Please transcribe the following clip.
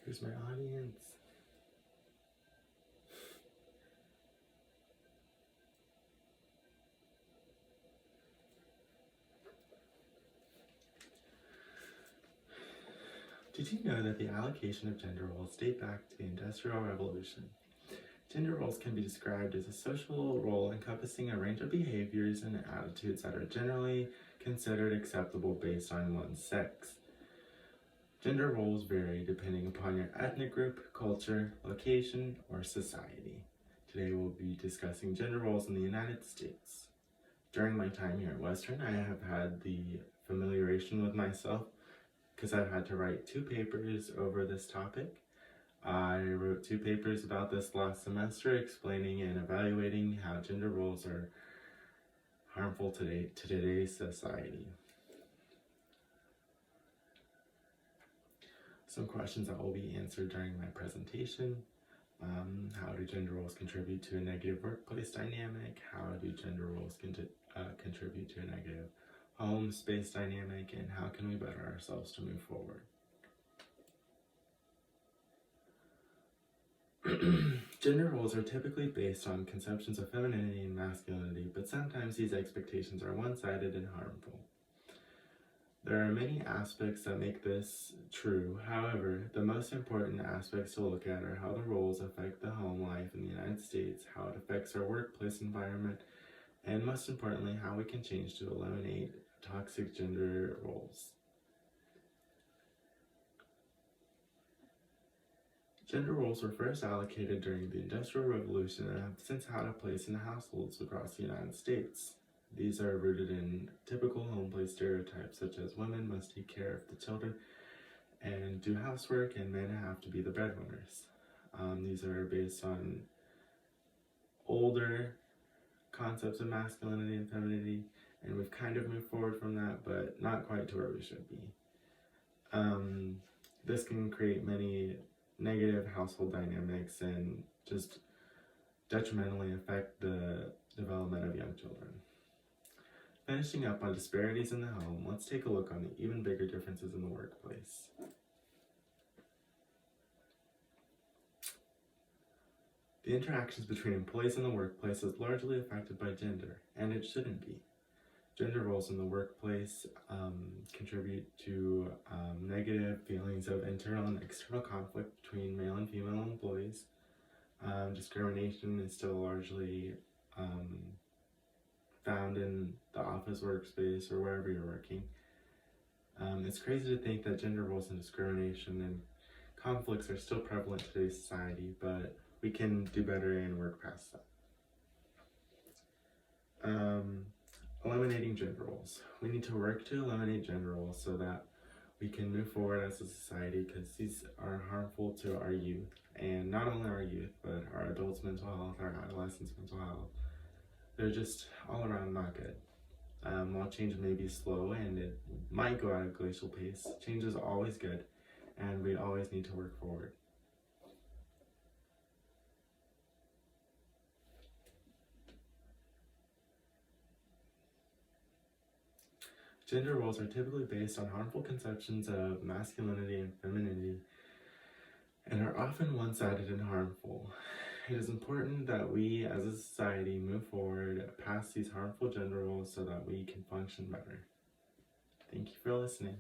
Who's my audience? Did you know that the allocation of gender roles date back to the Industrial Revolution? Gender roles can be described as a social role encompassing a range of behaviors and attitudes that are generally considered acceptable based on one's sex. Gender roles vary depending upon your ethnic group, culture, location, or society. Today we'll be discussing gender roles in the United States. During my time here at Western, I have had the familiarization with myself because I've had to write 2 papers over this topic. I wrote 2 papers about this last semester explaining and evaluating how gender roles are harmful to today's society. Some questions that will be answered during my presentation. How do gender roles contribute to a negative workplace dynamic? How do gender roles contribute to a negative home space dynamic? And how can we better ourselves to move forward? Gender roles are typically based on conceptions of femininity and masculinity, but sometimes these expectations are one-sided and harmful. There are many aspects that make this true. However, the most important aspects to look at are how the roles affect the home life in the United States, how it affects our workplace environment, and most importantly, how we can change to eliminate toxic gender roles. Gender roles were first allocated during the Industrial Revolution and have since had a place in households across the United States. These are rooted in typical home place stereotypes such as women must take care of the children and do housework, and men have to be the breadwinners. These are based on older concepts of masculinity and femininity, and we've kind of moved forward from that, but not quite to where we should be. This can create many negative household dynamics and just detrimentally affect the development of young children. Finishing up on disparities in the home, let's take a look on the even bigger differences in the workplace. The interactions between employees in the workplace is largely affected by gender, and it shouldn't be. Gender roles in the workplace contribute to negative feelings of internal and external conflict between male and female employees. Discrimination is still largely found in the office workspace or wherever you're working. It's crazy to think that gender roles and discrimination and conflicts are still prevalent in today's society, but we can do better and work past that. Eliminating gender roles. We need to work to eliminate gender roles so that we can move forward as a society, because these are harmful to our youth, and not only our youth, but our adults' mental health, our adolescents' mental health. They're just all around not good. While change may be slow and it might go at a glacial pace, change is always good, and we always need to work forward. Gender roles are typically based on harmful conceptions of masculinity and femininity, and are often one-sided and harmful. It is important that we as a society move forward past these harmful gender roles so that we can function better. Thank you for listening.